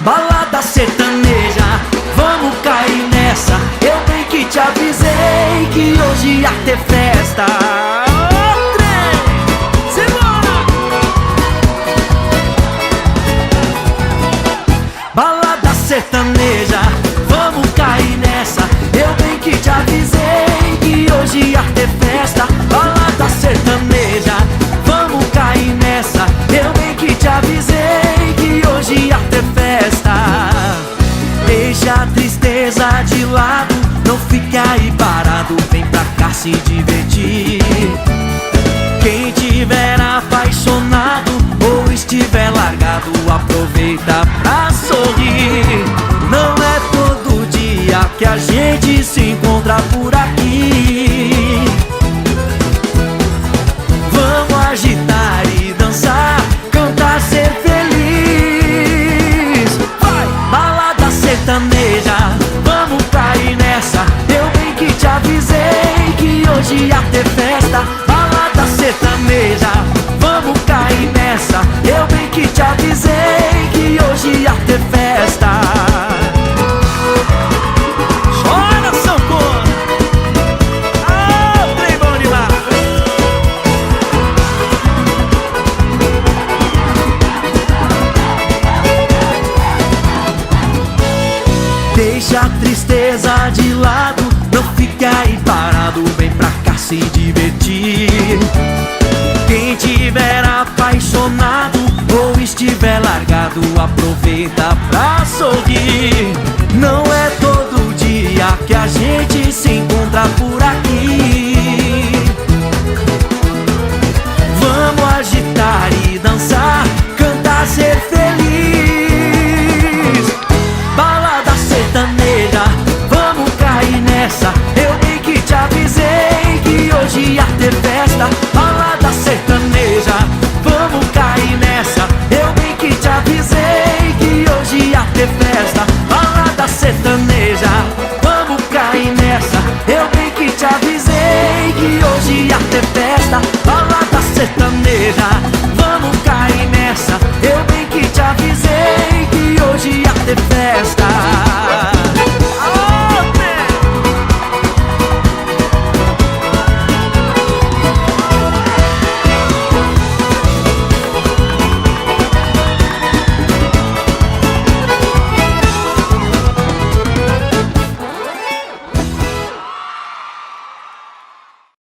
balada sertaneja, vamos cair nessa. Eu bem que te avisei que hoje ia ter festa. Ô, trem, simbora! Balada sertaneja, vamos cair nessa. Eu bem que te avisei que hoje ia ter festa. Balada sertaneja, vamos cair nessa. Eu bem que te avisei que hoje ia ter festa. Deixa a tristeza de lado, não fique aí parado, vem pra cá se divertir. Quem tiver apaixonado ou estiver largado, aproveita pra sorrir. Não é todo dia que a gente se encontra por aqui. Vamos agitar e dançar, cantar, ser feliz. Vai! Balada sertaneja, vamos cair nessa. Eu bem que te avisei que hoje ia ter festa. Balada sertaneja, vamos cair nessa. Eu bem que te avisei que hoje ia ter festa. Chora, sanfona! Ah, trem bom demais! Deixa a tristeza de lado, não fique aí parado, vem pra cá se divertir. Quem tiver apaixonado ou estiver largado, aproveita pra sorrir. Não é todo dia que a gente se encontra por aqui. Vamos agitar e dançar, cantar, ser feliz. Balada sertaneja, vamos cair nessa. Eu bem que te avisei que hoje ia ter festa. Balada sertaneja, vamos cair nessa. Eu bem que te avisei que hoje ia ter festa. Balada sertaneja, vamos cair nessa. Eu bem que te avisei que hoje ia ter festa. Balada sertaneja.